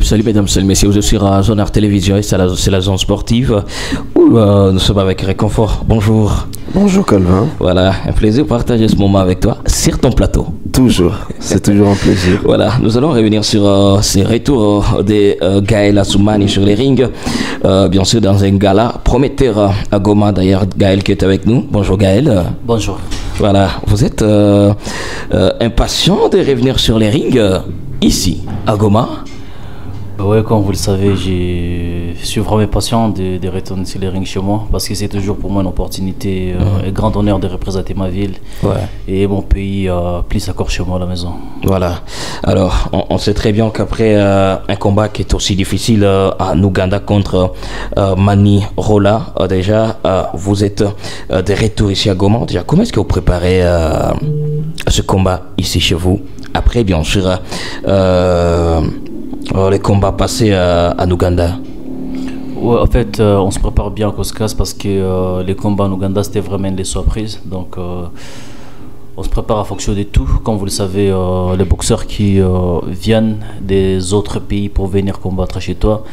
Salut mesdames, salut messieurs, je suis à Zone Art Télévision et c'est la zone sportive où nous sommes avec Réconfort. Bonjour. Bonjour Calvin. Voilà, un plaisir de partager ce moment avec toi sur ton plateau. Toujours, c'est toujours un plaisir. Voilà, nous allons revenir sur ces retours de Gaël Assoumani sur les rings, bien sûr dans un gala prometteur à Goma. D'ailleurs, Gaël qui est avec nous. Bonjour Gaël. Bonjour. Voilà, vous êtes impatient de revenir sur les rings ici à Goma. Oui, comme vous le savez, je suis vraiment patient de retourner sur les rings chez moi parce que c'est toujours pour moi une opportunité, un grand honneur de représenter ma ville et mon pays plus encore chez moi à la maison. Voilà. Alors, on sait très bien qu'après un combat qui est aussi difficile en Ouganda contre Mani Rola, déjà, vous êtes de retour ici à Goma. Déjà, comment est-ce que vous préparez ce combat ici chez vous? Après, bien sûr, les combats passés en Ouganda. Ouais, en fait, on se prépare bien à Koskas parce que les combats en Ouganda, c'était vraiment des surprises. Donc, on se prépare à fonction de tout. Comme vous le savez, les boxeurs qui viennent des autres pays pour venir combattre chez toi,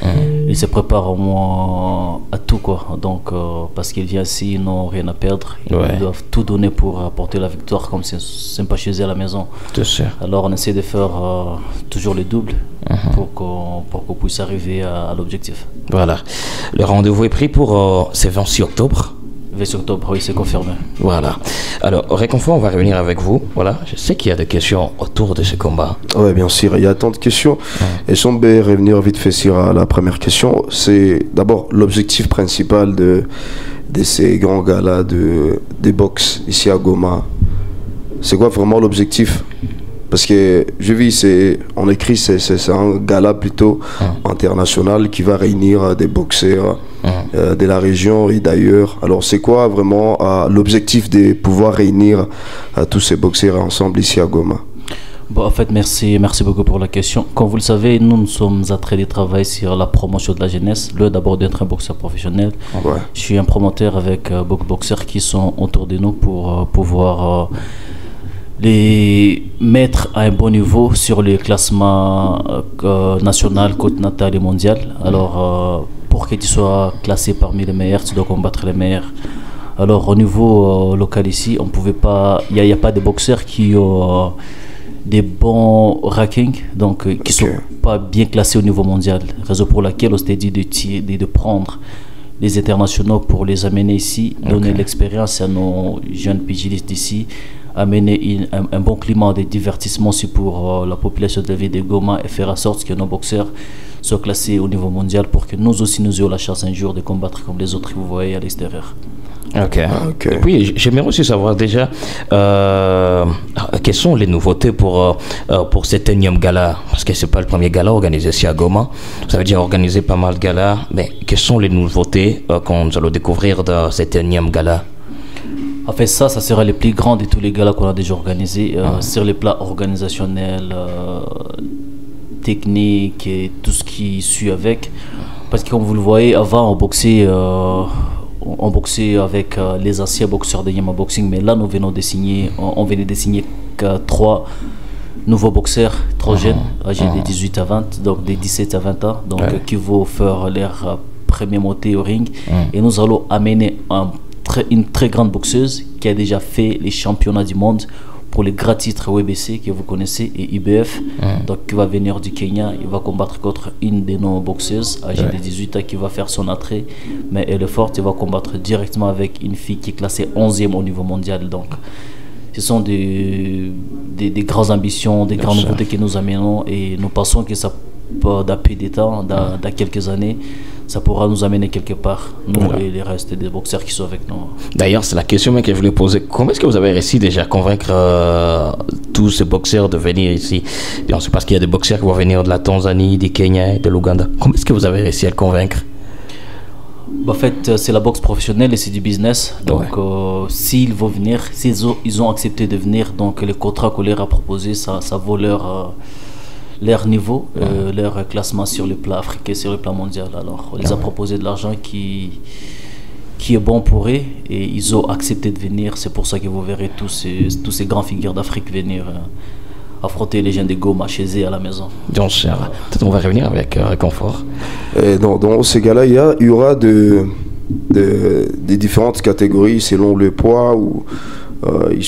ils se préparent au moins à tout, quoi. Donc, parce qu'ils viennent ici, ils n'ont rien à perdre. Ils doivent tout donner pour apporter la victoire, comme c'est pas chez eux à la maison. C'est sûr. Alors, on essaie de faire toujours le double pour qu'on puisse arriver à l'objectif. Voilà. Le rendez-vous est pris pour ce 26 octobre. 26 octobre, oui, c'est confirmé. Voilà. Alors, Réconfort, on va revenir avec vous. Voilà. Je sais qu'il y a des questions autour de ce combat. Oui, bien sûr, il y a tant de questions. Et si on peut revenir vite fait sur la première question, c'est d'abord l'objectif principal de ces grands galas des box ici à Goma. C'est quoi vraiment l'objectif? Parce que je vis, on écrit, c'est un gala plutôt international qui va réunir des boxeurs de la région et d'ailleurs. Alors c'est quoi vraiment l'objectif de pouvoir réunir tous ces boxeurs ensemble ici à Goma? Bon, en fait, merci beaucoup pour la question. Comme vous le savez, nous sommes en train de travailler sur la promotion de la jeunesse. D'abord d'être un boxeur professionnel. Je suis un promoteur avec beaucoup de boxeurs qui sont autour de nous pour pouvoir les mettre à un bon niveau sur le classement national, continental et mondial. Alors, pour que tu sois classé parmi les meilleurs, tu dois combattre les meilleurs. Alors, au niveau local ici, on pouvait pas, il n'y a pas de boxeurs qui ont des bons rankings, donc qui sont pas bien classés au niveau mondial. Raison pour laquelle on s'était dit de prendre les internationaux pour les amener ici, donner l'expérience à nos jeunes pugilistes d'ici, amener un bon climat de divertissement aussi pour la population de la ville de Goma et faire en sorte que nos boxeurs soient classés au niveau mondial pour que nous aussi nous ayons la chance un jour de combattre comme les autres que vous voyez à l'extérieur. Ok. Et puis j'aimerais aussi savoir déjà quelles sont les nouveautés pour cet énième gala, parce que c'est pas le premier gala organisé ici à Goma. Ça veut dire organiser pas mal de galas, mais quelles sont les nouveautés qu'on allons découvrir dans cet énième gala? En fait, ça sera les plus grands de tous les galas qu'on a déjà organisés sur les plans organisationnels, techniques et tout ce qui suit avec. Parce que comme vous le voyez, avant on boxait avec les anciens boxeurs de Yama Boxing, mais là nous venons de signer, on venait de signer 3 nouveaux boxeurs, 3 jeunes, âgés de 18 à 20, donc de 17 à 20 ans, donc qui vont faire leur premier montée au ring. Et nous allons amener une très grande boxeuse qui a déjà fait les championnats du monde pour les grands titres WBC que vous connaissez et IBF, donc qui va venir du Kenya. Il va combattre contre une de nos boxeuses âgée de 18 ans qui va faire son entrée, mais elle est forte. Il va combattre directement avec une fille qui est classée 11e au niveau mondial. Donc ce sont des grandes ambitions, des grandes nouveautés que nous amenons et nous pensons que ça peut d'après des temps, dans quelques années, ça pourra nous amener quelque part, nous et les restes des boxeurs qui sont avec nous. D'ailleurs, c'est la question que je voulais poser. Comment est-ce que vous avez réussi déjà à convaincre tous ces boxeurs de venir ici? C'est parce qu'il y a des boxeurs qui vont venir de la Tanzanie, du Kenya, de l'Ouganda. Comment est-ce que vous avez réussi à le convaincre? En fait, c'est la boxe professionnelle et c'est du business. Donc, s'ils vont venir, ils ont accepté de venir, donc le contrat qu'on leur a proposé, ça vaut leur niveau, leur classement sur le plan africain, sur le plan mondial. Alors, on les a proposé de l'argent qui est bon pour eux et ils ont accepté de venir. C'est pour ça que vous verrez tous ces grands figures d'Afrique venir affronter les gens de Goma chez eux à la maison. Donc, peut-être on va revenir avec Réconfort. Et dans ces gars-là, il y aura des différentes catégories selon le poids ou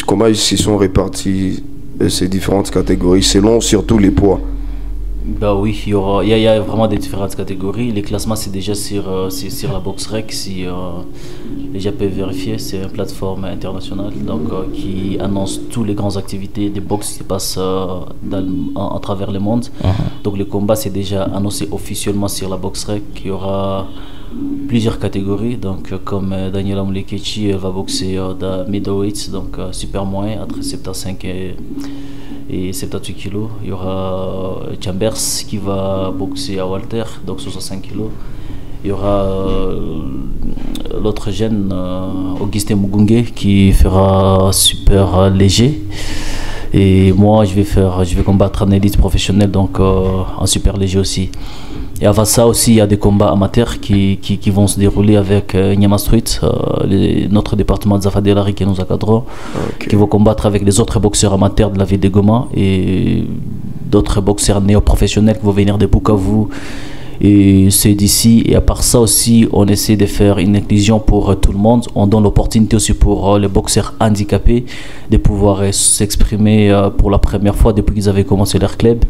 comment ils se sont répartis ces différentes catégories selon surtout les poids. Bah oui, il y a vraiment des différentes catégories. Les classements, c'est déjà sur la BoxRec, si les gens peuvent vérifier. C'est une plateforme internationale donc, qui annonce toutes les grandes activités des box qui passent à travers le monde. Donc le combat, c'est déjà annoncé officiellement sur la BoxRec. Il y aura plusieurs catégories, donc comme Daniela Moulekechi va boxer dans middleweight, donc super moyen, entre 75 et 78 kg. Il y aura Chambers qui va boxer à Walter, donc 65 kg. Il y aura l'autre jeune, Augustin Mugunge, qui fera super léger. Et moi, je vais combattre en élite professionnelle, donc en super léger aussi. Et avant ça aussi, il y a des combats amateurs qui vont se dérouler avec Nyama Street, notre département de Zafa Delari qui nous encadrons, qui vont combattre avec les autres boxeurs amateurs de la ville de Goma et d'autres boxeurs néo-professionnels qui vont venir de Bukavu et c'est d'ici. Et à part ça aussi, on essaie de faire une inclusion pour tout le monde. On donne l'opportunité aussi pour les boxeurs handicapés de pouvoir s'exprimer pour la première fois depuis qu'ils avaient commencé leur club.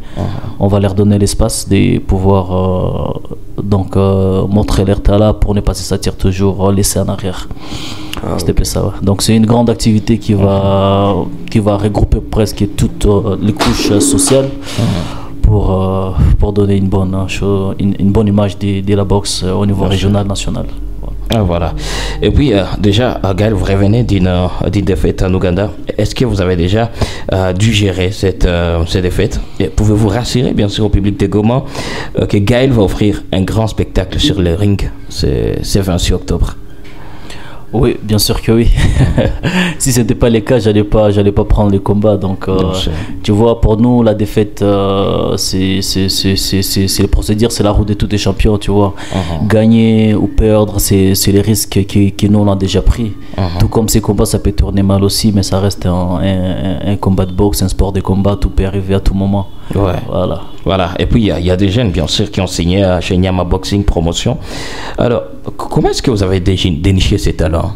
On va leur donner l'espace de pouvoir montrer leur talent pour ne pas se sentir toujours laissé en arrière. C'était ça, ouais. Donc c'est une grande activité qui va regrouper presque toutes les couches sociales. Pour donner une bonne image de la boxe au niveau régional, national. Voilà. Et puis, déjà, Gaël, vous revenez d'une défaite en Ouganda. Est-ce que vous avez déjà dû gérer cette défaite? Pouvez-vous rassurer, bien sûr, au public de Goma que Gaël va offrir un grand spectacle sur le ring ce 26 octobre? Oui, bien sûr que oui. Si ce n'était pas le cas, j'allais pas prendre le combat. Donc, tu vois, pour nous, la défaite, c'est le procédure, c'est la route de tous les champions, tu vois. Gagner ou perdre, c'est les risques que nous, on a déjà pris. Tout comme ces combats, ça peut tourner mal aussi, mais ça reste un combat de boxe, un sport de combat, tout peut arriver à tout moment. Ouais. Voilà. Et puis, il y a des jeunes, bien sûr, qui ont signé chez Nyama Boxing Promotion. Alors, comment est-ce que vous avez déniché ces talents?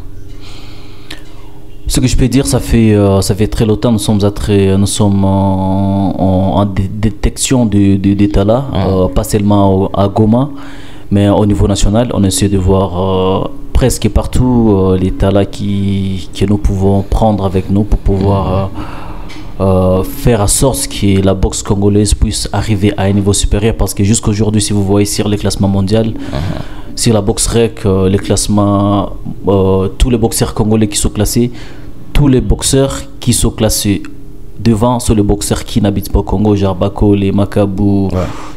Ce que je peux dire, ça fait très longtemps, nous sommes en détection des talents, pas seulement à Goma, mais au niveau national. On essaie de voir presque partout les talents que nous pouvons prendre avec nous pour pouvoir faire en sorte que la boxe congolaise puisse arriver à un niveau supérieur, parce que jusqu'à aujourd'hui, si vous voyez sur le classement mondial, sur la boxe rec, les classements, tous les boxeurs congolais qui sont classés, tous les boxeurs qui sont classés devant sont les boxeurs qui n'habitent pas au Congo, genre Bako, les Makabu,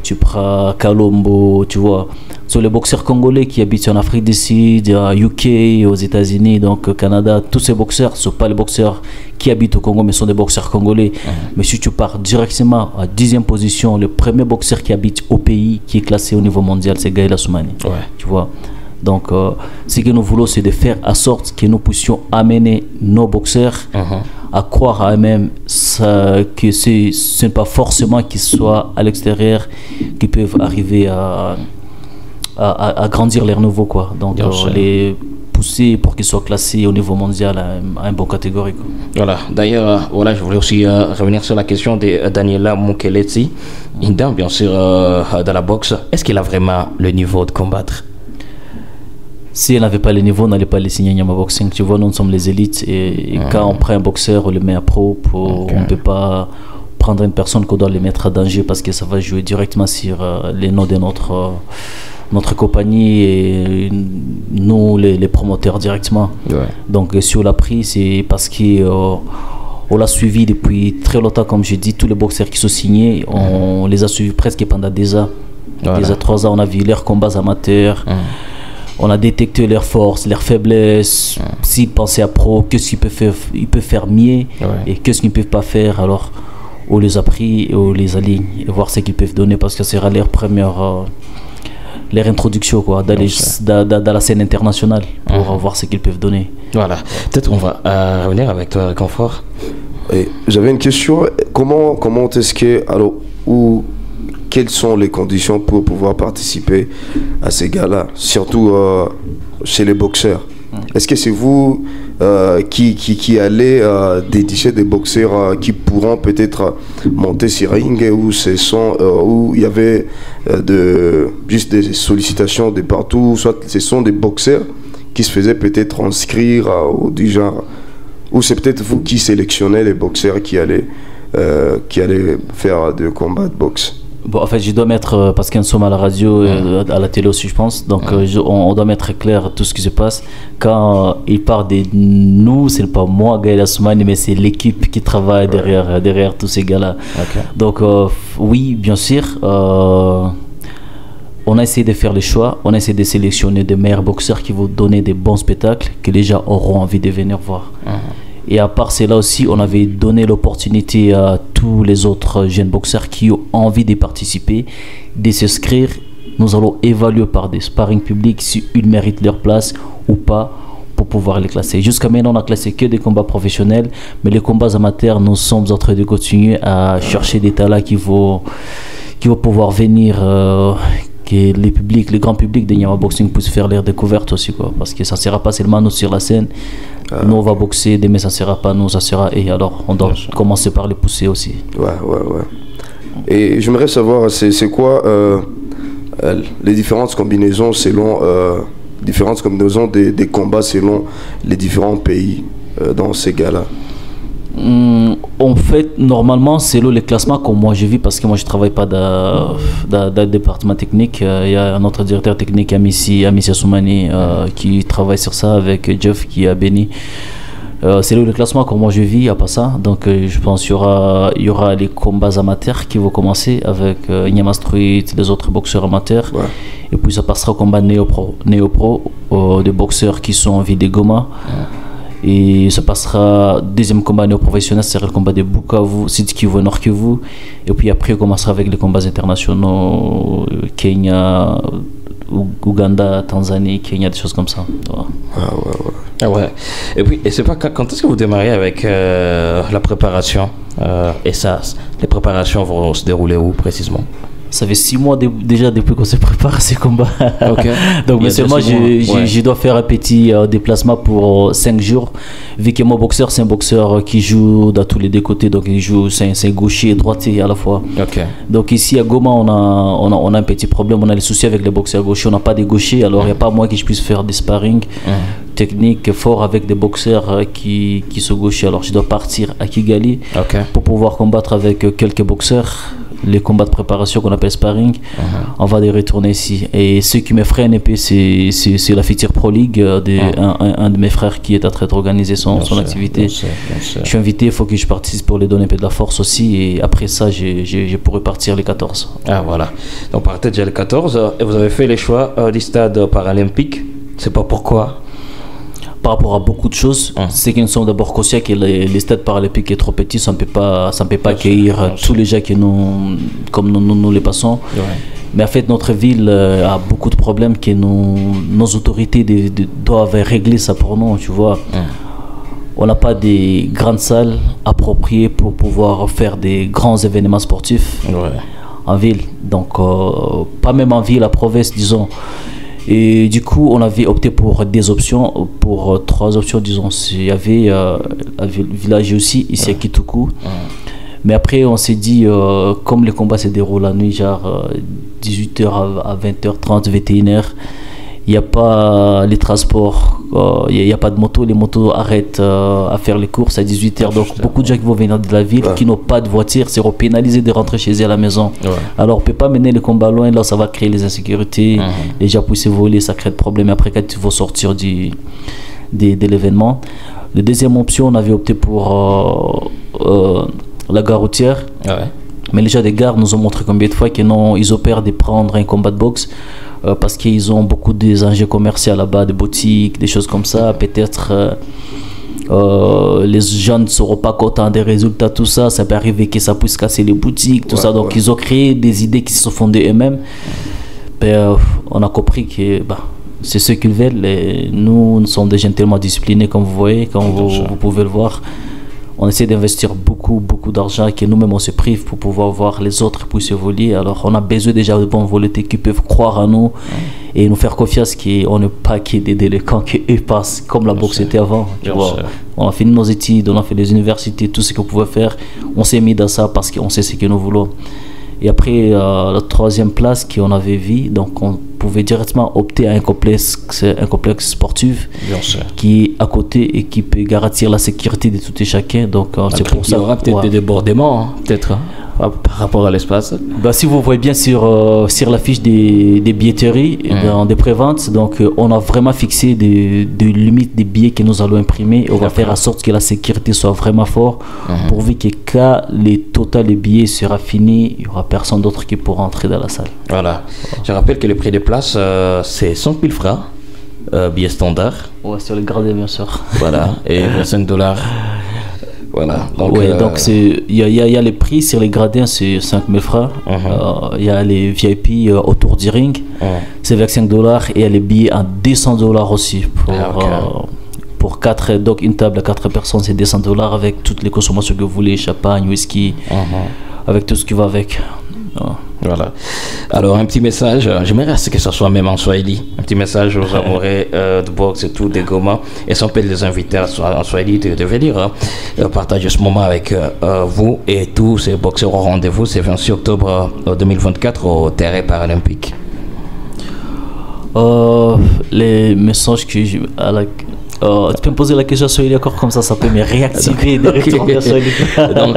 tu prends Kalombo, tu vois. Sont les boxeurs congolais qui habitent en Afrique du Sud, à UK, aux États-Unis, donc Canada. Tous ces boxeurs ne sont pas les boxeurs qui habitent au Congo, mais sont des boxeurs congolais. Mais si tu pars directement à 10e position, le premier boxeur qui habite au pays, qui est classé au niveau mondial, c'est Gaël Assoumani. Tu vois. Donc, ce que nous voulons, c'est de faire en sorte que nous puissions amener nos boxeurs à croire à eux-mêmes que ce n'est pas forcément qu'ils soient à l'extérieur, qu'ils peuvent arriver à grandir leur nouveau, quoi. Donc, les pousser pour qu'ils soient classés au niveau mondial à une bonne catégorie, quoi. Voilà. D'ailleurs, je voulais aussi revenir sur la question de Daniela Moukeleti, une dame, bien sûr, dans la boxe. Est-ce qu'elle a vraiment le niveau de combattre? Si elle n'avait pas le niveau, on n'allait pas les signer à Nyama Boxing. Tu vois, nous sommes les élites et quand on prend un boxeur, on le met à pro. On ne peut pas prendre une personne qu'on doit les mettre à danger parce que ça va jouer directement sur les noms de notre compagnie et nous, les promoteurs directement. Donc, si on l'a pris, c'est parce qu'on l'a suivi depuis très longtemps, comme je dis. Tous les boxeurs qui sont signés, on les a suivis presque pendant des ans. Déjà 3 ans, on a vu leurs combats amateurs. On a détecté leurs forces, leurs faiblesses. S'ils pensaient à pro, qu'est-ce qu'ils peuvent faire, ils peuvent faire mieux et qu'est-ce qu'ils ne peuvent pas faire. Alors, on les a pris et on les aligne et voir ce qu'ils peuvent donner parce que ce sera leur première, leur introduction quoi, dans la scène internationale pour voir ce qu'ils peuvent donner. Voilà. Peut-être on va revenir avec toi, Réconfort. J'avais une question. comment est-ce que, alors, quelles sont les conditions pour pouvoir participer à ces galas, surtout chez les boxeurs? Est-ce que c'est vous qui allez dénicher des boxeurs qui pourront peut-être monter sur ring, où il y avait juste des sollicitations de partout, soit ce sont des boxeurs qui se faisaient peut-être inscrire ou du genre, ou c'est peut-être vous qui sélectionnez les boxeurs qui allaient faire des combats de boxe? Bon, en fait, je dois mettre, parce que nous sommes à la radio, à la télé aussi, je pense, donc on doit mettre clair tout ce qui se passe. Quand il parle de nous, c'est pas moi, Gaël Assoumani, mais c'est l'équipe qui travaille derrière tous ces gars-là. Okay. Donc, oui, bien sûr, on a essayé de faire les choix, on a essayé de sélectionner des meilleurs boxeurs qui vont donner des bons spectacles, que les gens auront envie de venir voir. Et à part cela aussi, on avait donné l'opportunité à tous les autres jeunes boxeurs qui ont envie de participer, de s'inscrire. Nous allons évaluer par des sparring publics s'ils méritent leur place ou pas pour pouvoir les classer. Jusqu'à maintenant, on a classé que des combats professionnels, mais les combats amateurs, nous sommes en train de continuer à chercher des talents qui vont pouvoir venir, que les grands publics de Nyama Boxing puissent faire leur découverte aussi, quoi. Parce que ça ne sera pas seulement nous sur la scène. Nous on va boxer, demain ça ne sera pas nous, ça sera et alors on doit commencer par les pousser aussi. Ouais. Et j'aimerais savoir, c'est quoi les différentes combinaisons selon des combats selon les différents pays dans ces gars-là? En fait, normalement, c'est le classement comme moi je vis, parce que moi je ne travaille pas dans le département technique. Il y a notre directeur technique, Amissi Assoumani, qui travaille sur ça avec Jeff qui est à Béni. C'est le classement comme moi je vis, à pas ça. Donc je pense qu'il y aura les combats amateurs qui vont commencer avec Nyama Street, les autres boxeurs amateurs. Ouais. Et puis ça passera au combat néo-pro des boxeurs qui sont en ville de Goma. Et ça passera deuxième combat néo-professionnel, c'est le combat de Bukavu, Sud Kivu, Nord Kivu. Et puis après, on commencera avec les combats internationaux, Kenya, Ouganda, Tanzanie, Kenya, des choses comme ça. Ouais. Et puis, c'est pas quand est-ce que vous démarrez avec la préparation et ça, les préparations vont se dérouler où précisément? Ça fait 6 mois déjà depuis qu'on se prépare à ces combats. Okay. Donc, mais seulement, je dois faire un petit déplacement pour 5 jours. Vu que mon boxeur, c'est un boxeur qui joue dans tous les deux côtés. Donc, il joue, c'est un gaucher et droitier à la fois. Okay. Donc, ici à Goma, on a un petit problème. On a les soucis avec les boxeurs gauchers. On n'a pas de gauchers. Alors, il n'y a pas moi qui je puisse faire des sparring techniques forts avec des boxeurs qui sont gauchers. Alors, je dois partir à Kigali pour pouvoir combattre avec quelques boxeurs. Les combats de préparation qu'on appelle sparring, on va les retourner ici. Et ce qui me freine un peu, c'est la Future Pro League, un de mes frères qui est en train d'organiser son activité. Je suis invité, il faut que je participe pour lui donner un peu de la force aussi. Et après ça, je pourrai partir les 14. Ah voilà. Donc partez déjà les 14. Et vous avez fait les choix du stade paralympique. C'est pas pourquoi? Par rapport à beaucoup de choses, c'est que nous sommes d'abord conscients que les stades paralympiques est trop petit, ça ne peut pas accueillir tous les gens comme nous les passons. Ouais. Mais en fait, notre ville a beaucoup de problèmes que nos autorités doivent régler ça pour nous, tu vois. On n'a pas des grandes salles appropriées pour pouvoir faire des grands événements sportifs en ville. Donc, pas même en ville, à province, disons. Et du coup, on avait opté pour des options, pour 3 options, disons. Il y avait le village aussi, ici à Kitoukou. Mais après, on s'est dit, comme les combats se déroulent la nuit, genre 18h à 20h30, 21h, il n'y a pas les transports, il n'y a pas de moto, les motos arrêtent à faire les courses à 18h. Donc beaucoup de gens qui vont venir de la ville, qui n'ont pas de voiture, seront pénalisés de rentrer chez eux à la maison. Alors on ne peut pas mener les combats loin, là ça va créer les insécurités, les gens puissent voler, ça crée des problèmes. Après quand ils vont sortir de l'événement. La deuxième option, on avait opté pour la gare routière. Mais les gens des gares nous ont montré combien de fois qu'ils opèrent de prendre un combat de boxe. Parce qu'ils ont beaucoup des enjeux commerciaux là-bas, des boutiques, des choses comme ça. Peut-être les gens ne seront pas contents des résultats, tout ça. Ça peut arriver que ça puisse casser les boutiques, tout ça. Donc ils ont créé des idées qui se sont fondées eux-mêmes. On a compris que c'est ce qu'ils veulent. Et nous sommes des gens tellement disciplinés, comme vous voyez, comme vous pouvez le voir. on essaie d'investir beaucoup d'argent et que nous-mêmes on se prive pour pouvoir voir les autres puissent évoluer. Alors on a besoin déjà de bonnes volontés qui peuvent croire en nous et nous faire confiance qu'on n'est pas que des délinquants qui eux passent comme la boxe était avant. Tu vois. On a fini nos études, on a fait les universités, tout ce qu'on pouvait faire. On s'est mis dans ça parce qu'on sait ce que nous voulons. Et après, la troisième place qu'on avait vu, donc on pouvait directement opter à un complexe sportif qui est à côté et qui peut garantir la sécurité de tout et chacun. Donc c'est pour ça. Il y aura peut-être des débordements, hein, peut-être, hein, par rapport à l'espace. Bah, si vous voyez bien sur la fiche des billetteries, des préventes, donc on a vraiment fixé des limites des billets que nous allons imprimer. Et on va faire en sorte que la sécurité soit vraiment forte, pourvu que quand les total des billets sera fini, il n'y aura personne d'autre qui pourra entrer dans la salle. Voilà. Je rappelle que le prix des places, c'est 100 000 francs, billet standard. Ouais, sur les gradés, bien sûr. Voilà, et $25. Voilà. Donc, donc il y a les prix sur les gradins, c'est 5 000 francs. Il y a les VIP autour du ring, c'est $25. Et il y a les billets à $200 aussi pour 4, donc une table à 4 personnes, c'est $200 avec toutes les consommations que vous voulez, champagne, whisky, avec tout ce qui va avec. Voilà. Alors, un petit message, j'aimerais que ce soit même en Swahili. Un petit message aux amoureux de boxe et tout, des Goma. Et si on peut les inviter en Swahili de venir partager ce moment avec vous et tous ces boxeurs au rendez-vous. C'est 26 octobre 2024 au terrain paralympique. Les messages que tu peux me poser la question sur encore comme ça peut me réactiver directement sur donc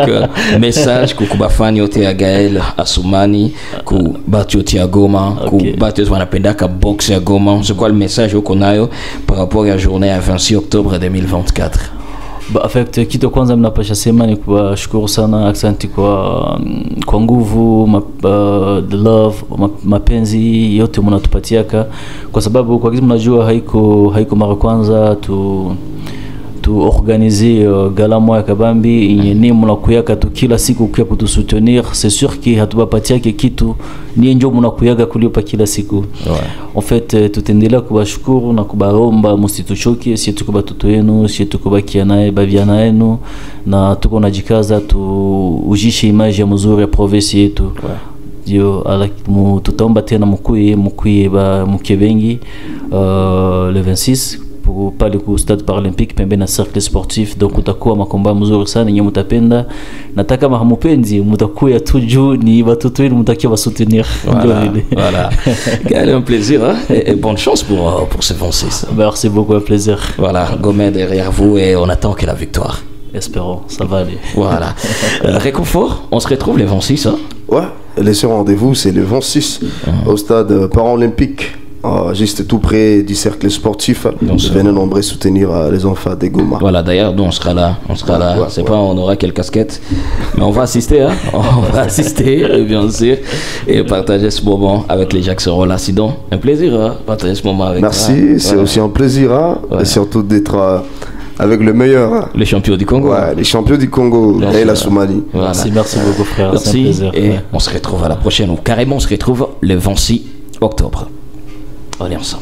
message ku bafani yote ya Gaël Assoumani ku batu yote ya Goma ku batu wanapendaka boxe ya Goma. C'est quoi le message uko nayo par rapport à la journée à 26 octobre 2024? Affect kitu kwanza mnapasha sema ni kuwashukuru sana, asante kwa nguvu, the love, mapenzi yote mnatupatiaka, kwa sababu kwa kitu mnajua haiko mara kwanza tu organiser gala moya kabambi yenye mnakuyaka tu kila siku kwa kutusoutenir. C'est sûr que hatubapatia kitu ni ndio mnakuyaka kulipa kila siku. En fait tutaendelea kubashukuru na kubaromba msituchoke, si tuko batoto yenu, si tuko bakia naye baviana yenu, na tuko najikaza ujishe image mzuri ya province yetu. Ndio tutaomba tena mkuye bengi le 26 pale ku stade paralympique pembe na cercle sportif. Donc utakuwa makomba mzuri sana yenye mtapenda, nataka kama hamupenzi mtakuya tu juu ni watoto wenu mtakia wa soutenir. Voilà. Quel un plaisir, hein? Et bonne chance pour ce 26. Merci beaucoup, un plaisir. Voilà, Gomez derrière vous et on attend que la victoire. Espérons, ça va aller. Voilà. Réconfort, on se retrouve les 26, hein? Ouais, laissez rendez-vous, c'est le 26 au stade paralympique. Juste tout près du cercle sportif. Venez nombreux soutenir les enfants des Goma. Voilà, d'ailleurs, nous on sera là. C'est pas on aura quelle casquette, mais on va assister, hein. On va assister, bien sûr, et partager ce moment avec les gens qui seront là. Sinon, un plaisir, hein, partager ce moment avec. Merci, c'est aussi un plaisir, hein, et surtout d'être avec le meilleur. Hein. Les champions du Congo. Ouais, les champions du Congo et la Somalie. Voilà. Merci beaucoup, frère. Merci, c'est un plaisir. Et on se retrouve à la prochaine. Carrément, on se retrouve le 26 octobre. On est ensemble.